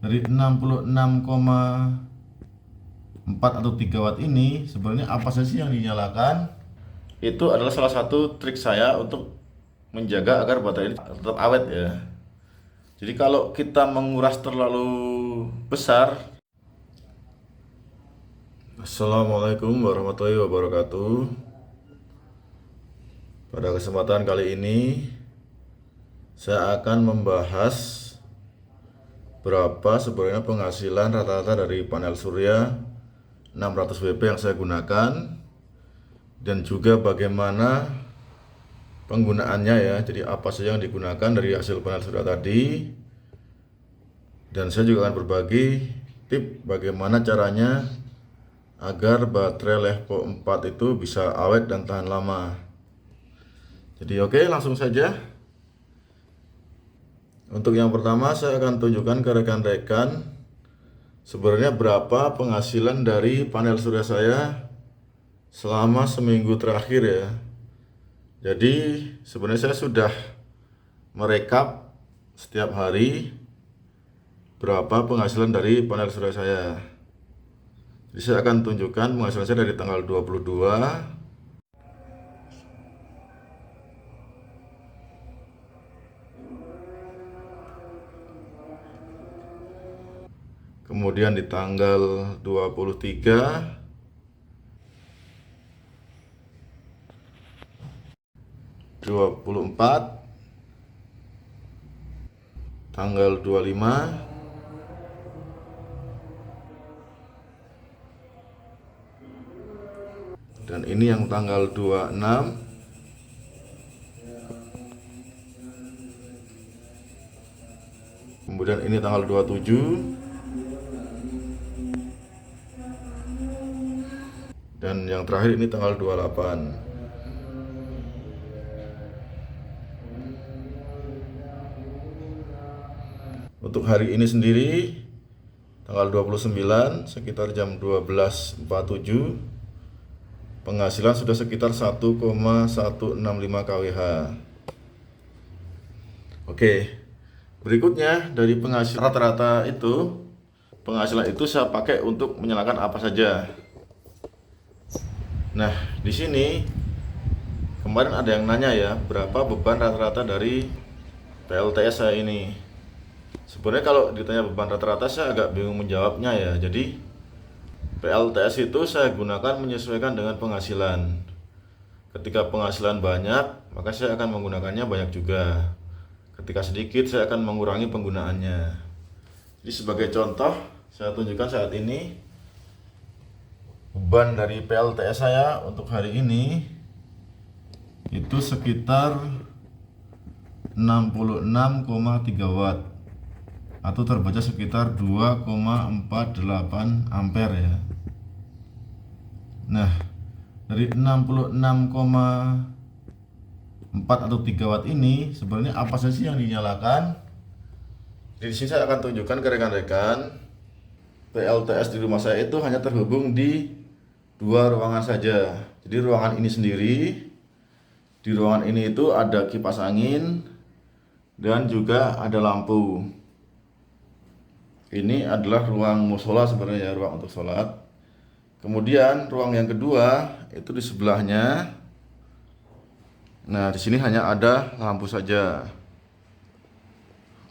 dari 66,4 atau 3 watt ini sebenarnya apa saja sih yang dinyalakan? Itu adalah salah satu trik saya untuk menjaga agar baterai ini tetap awet ya. Jadi kalau kita menguras terlalu besar. Assalamualaikum warahmatullahi wabarakatuh. Pada kesempatan kali ini saya akan membahas berapa sebenarnya penghasilan rata-rata dari panel surya 600 WP yang saya gunakan, dan juga bagaimana penggunaannya ya. Jadi apa saja yang digunakan dari hasil panel surya tadi, dan saya juga akan berbagi tip bagaimana caranya agar baterai Levo 4 itu bisa awet dan tahan lama. Jadi oke, langsung saja. Untuk yang pertama saya akan tunjukkan ke rekan-rekan sebenarnya berapa penghasilan dari panel surya saya selama seminggu terakhir ya. Jadi sebenarnya saya sudah merekap setiap hari berapa penghasilan dari panel surya saya. Jadi saya akan tunjukkan penghasilan saya dari tanggal 22, kemudian di tanggal 23, 24, tanggal 25, dan ini yang tanggal 26, kemudian ini tanggal 27, dan yang terakhir ini tanggal 28. Untuk hari ini sendiri tanggal 29 sekitar jam 12.47 penghasilan sudah sekitar 1,165 kWh. Oke, berikutnya dari penghasilan rata-rata itu, penghasilan itu saya pakai untuk menyalakan apa saja. Nah, di sini kemarin ada yang nanya ya, berapa beban rata-rata dari PLTS saya ini. Sebenarnya kalau ditanya beban rata-rata saya agak bingung menjawabnya ya. Jadi PLTS itu saya gunakan menyesuaikan dengan penghasilan. Ketika penghasilan banyak, maka saya akan menggunakannya banyak juga. Ketika sedikit, saya akan mengurangi penggunaannya. Jadi sebagai contoh, saya tunjukkan saat ini beban dari PLTS saya untuk hari ini itu sekitar 66,3 watt atau terbaca sekitar 2,48 ampere ya. Nah, dari 66,4 atau 3 watt ini sebenarnya apa saja sih yang dinyalakan? Di sini saya akan tunjukkan ke rekan-rekan. PLTS di rumah saya itu hanya terhubung di 2 ruangan saja. Jadi ruangan ini sendiri, di ruangan ini itu ada kipas angin dan juga ada lampu. Ini adalah ruang musola sebenarnya, ruang untuk sholat. Kemudian ruang yang kedua itu di sebelahnya. Nah, di sini hanya ada lampu saja.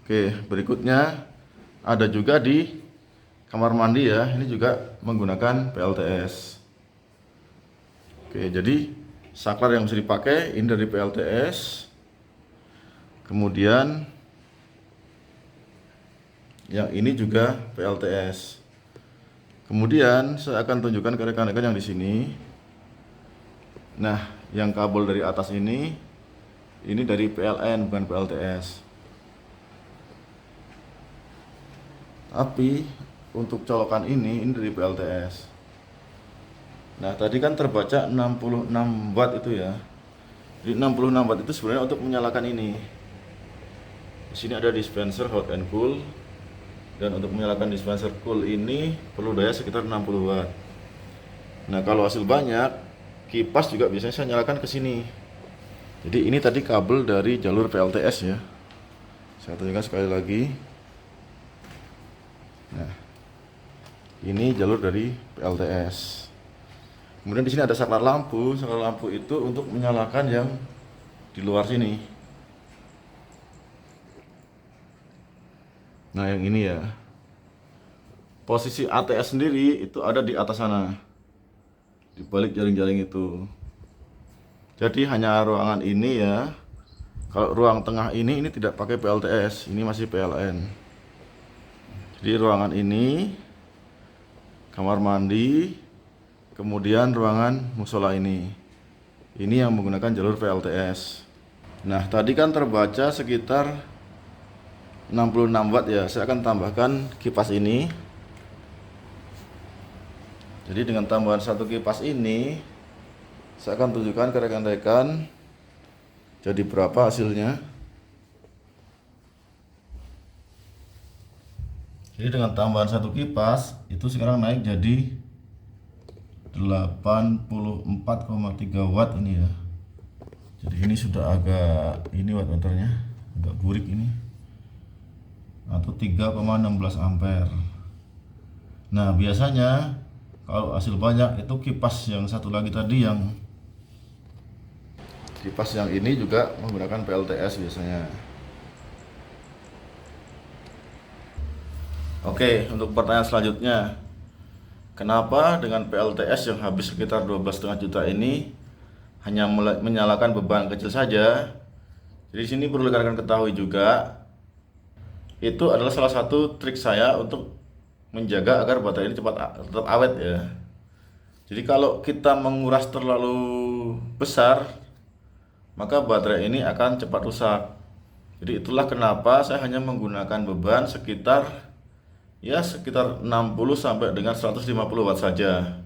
Oke, berikutnya ada juga di kamar mandi ya. Ini juga menggunakan PLTS. Oke, jadi saklar yang bisa dipakai ini dari PLTS. Kemudian yang ini juga PLTS. Kemudian saya akan tunjukkan ke rekan-rekan yang di sini. Nah, yang kabel dari atas ini dari PLN bukan PLTS. Tapi untuk colokan ini dari PLTS. Nah, tadi kan terbaca 66 watt itu ya. Jadi 66 watt itu sebenarnya untuk menyalakan ini. Di sini ada dispenser hot and cool. Dan untuk menyalakan dispenser cool ini perlu daya sekitar 60 watt. Nah, kalau hasil banyak, kipas juga biasanya saya nyalakan ke sini. Jadi ini tadi kabel dari jalur PLTS ya. Saya tunjukkan sekali lagi. Nah, ini jalur dari PLTS. Kemudian di sini ada saklar lampu. Saklar lampu itu untuk menyalakan yang di luar sini. Nah, yang ini ya. Posisi ATS sendiri itu ada di atas sana, di balik jaring-jaring itu. Jadi hanya ruangan ini ya. Kalau ruang tengah ini tidak pakai PLTS, ini masih PLN. Jadi ruangan ini kamar mandi, kemudian ruangan musola ini yang menggunakan jalur PLTS. Nah, tadi kan terbaca sekitar 66 watt ya. Saya akan tambahkan kipas ini. Jadi dengan tambahan satu kipas ini, saya akan tunjukkan ke rekan-rekan jadi berapa hasilnya. Jadi dengan tambahan satu kipas itu sekarang naik jadi 84,3 watt ini ya. Jadi ini sudah agak ini watt meternya agak burik ini, atau 3,16 ampere. Nah, biasanya kalau hasil banyak itu kipas yang satu lagi tadi, yang kipas yang ini juga menggunakan PLTS biasanya. Oke, untuk pertanyaan selanjutnya, kenapa dengan PLTS yang habis sekitar 12,5 juta ini hanya menyalakan beban kecil saja? Jadi sini perlu rekan-rekan ketahui juga, itu adalah salah satu trik saya untuk menjaga agar baterai ini tetap awet ya. Jadi kalau kita menguras terlalu besar, maka baterai ini akan cepat rusak. Jadi itulah kenapa saya hanya menggunakan beban sekitar 60 sampai dengan 150 watt saja.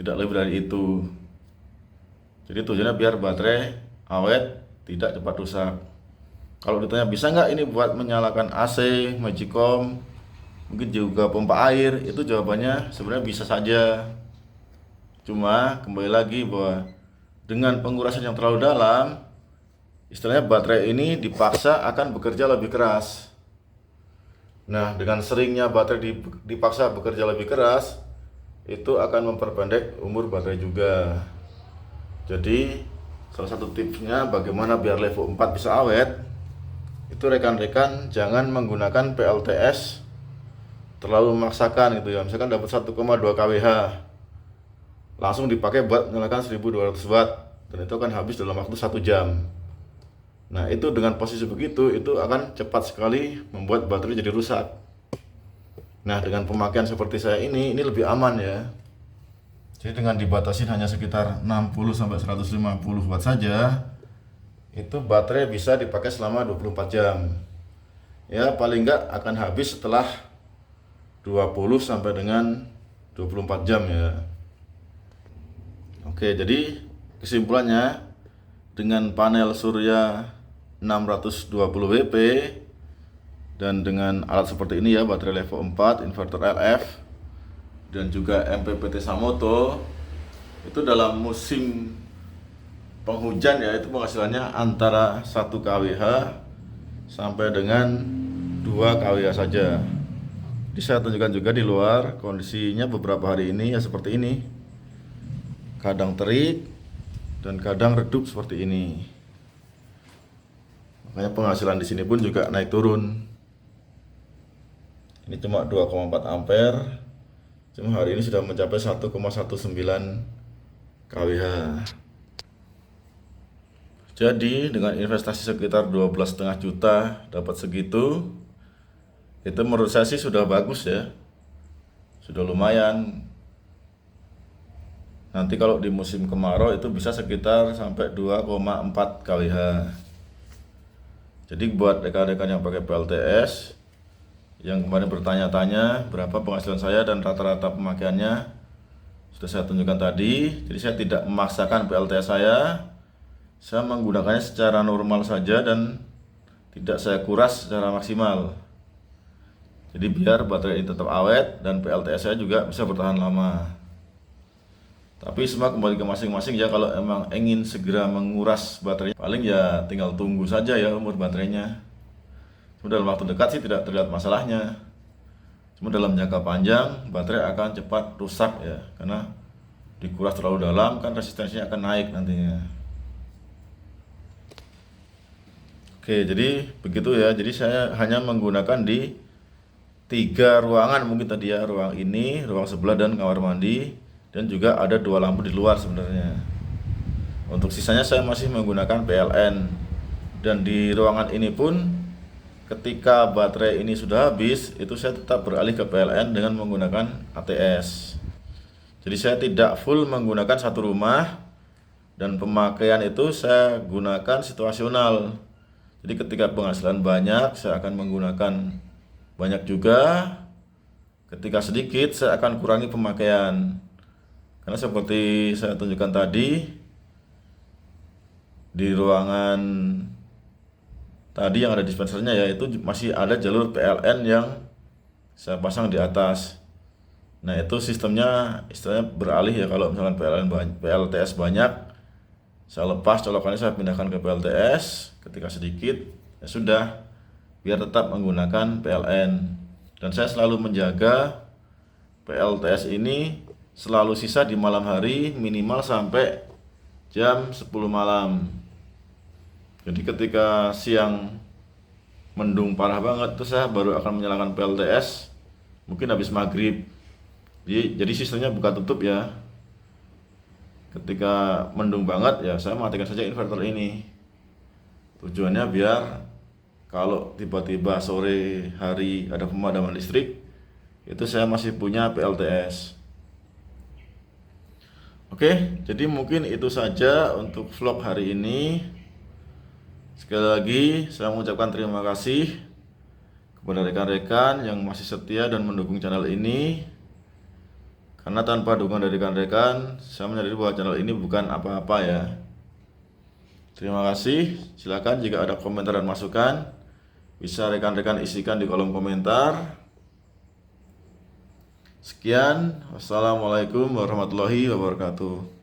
Tidak lebih dari itu. Jadi tujuannya biar baterai awet, tidak cepat rusak. Kalau ditanya bisa nggak ini buat menyalakan AC, Magicom, mungkin juga pompa air, itu jawabannya sebenarnya bisa saja. Cuma kembali lagi bahwa dengan pengurasan yang terlalu dalam, istilahnya baterai ini dipaksa akan bekerja lebih keras. Nah, dengan seringnya baterai dipaksa bekerja lebih keras, itu akan memperpendek umur baterai juga. Jadi salah satu tipsnya bagaimana biar level 4 bisa awet, itu rekan-rekan jangan menggunakan PLTS terlalu memaksakan gitu ya. Misalkan dapat 1,2 kWh langsung dipakai buat menyalakan 1200 watt, dan itu akan habis dalam waktu 1 jam. Nah, itu dengan posisi begitu itu akan cepat sekali membuat baterai jadi rusak. Nah, dengan pemakaian seperti saya ini lebih aman ya. Jadi dengan dibatasi hanya sekitar 60 sampai 150 watt saja, itu baterai bisa dipakai selama 24 jam. Ya, paling enggak akan habis setelah 20 sampai dengan 24 jam ya. Oke, jadi kesimpulannya, dengan panel surya 620 WP dan dengan alat seperti ini ya, baterai level 4, inverter LF dan juga MPPT Samoto, itu dalam musim penghujan ya, itu penghasilannya antara 1 kWh sampai dengan 2 kWh saja. Jadi saya tunjukkan juga di luar kondisinya beberapa hari ini ya seperti ini. Kadang terik dan kadang redup seperti ini. Makanya penghasilan di sini pun juga naik turun. Ini cuma 2,4 ampere. Cuma hari ini sudah mencapai 1,19 kWh. Jadi dengan investasi sekitar 12,5 juta dapat segitu, itu menurut saya sih sudah bagus ya. Sudah lumayan. Nanti kalau di musim kemarau itu bisa sekitar sampai 2,4 kWh. Jadi buat rekan-rekan yang pakai PLTS yang kemarin bertanya-tanya berapa penghasilan saya dan rata-rata pemakaiannya, sudah saya tunjukkan tadi. Jadi saya tidak memaksakan PLTS saya menggunakannya secara normal saja dan tidak saya kuras secara maksimal. Jadi biar baterai ini tetap awet dan PLTS saya juga bisa bertahan lama. Tapi semua kembali ke masing-masing ya. Kalau emang ingin segera menguras baterainya, paling ya tinggal tunggu saja ya umur baterainya. Dalam waktu dekat sih tidak terlihat masalahnya. Cuma dalam jangka panjang baterai akan cepat rusak ya, karena dikuras terlalu dalam kan resistensinya akan naik nantinya. Oke, jadi begitu ya. Jadi saya hanya menggunakan di 3 ruangan mungkin tadi ya, ruang ini, ruang sebelah dan kamar mandi, dan juga ada 2 lampu di luar sebenarnya. Untuk sisanya saya masih menggunakan PLN, dan di ruangan ini pun ketika baterai ini sudah habis itu saya tetap beralih ke PLN dengan menggunakan ATS. Jadi saya tidak full menggunakan satu rumah, dan pemakaian itu saya gunakan situasional. Jadi ketika penghasilan banyak saya akan menggunakan banyak juga, ketika sedikit saya akan kurangi pemakaian. Karena seperti saya tunjukkan tadi, di ruangan tadi yang ada dispensernya ya, itu masih ada jalur PLN yang saya pasang di atas. Nah itu sistemnya istilahnya beralih ya, kalau misalkan PLTS banyak, saya lepas colokannya, saya pindahkan ke PLTS. Ketika sedikit ya sudah, biar tetap menggunakan PLN. Dan saya selalu menjaga PLTS ini selalu sisa di malam hari, minimal sampai jam 10 malam. Jadi ketika siang mendung parah banget itu saya baru akan menyalakan PLTS mungkin habis maghrib. Jadi sistemnya buka tutup ya. Ketika mendung banget ya saya matikan saja inverter ini. Tujuannya biar kalau tiba-tiba sore hari ada pemadaman listrik, itu saya masih punya PLTS. Oke, jadi mungkin itu saja untuk vlog hari ini. Sekali lagi saya mengucapkan terima kasih kepada rekan-rekan yang masih setia dan mendukung channel ini. Karena tanpa dukungan dari rekan-rekan, saya menyadari bahwa channel ini bukan apa-apa ya. Terima kasih. Silakan jika ada komentar dan masukan, bisa rekan-rekan isikan di kolom komentar. Sekian, wassalamualaikum warahmatullahi wabarakatuh.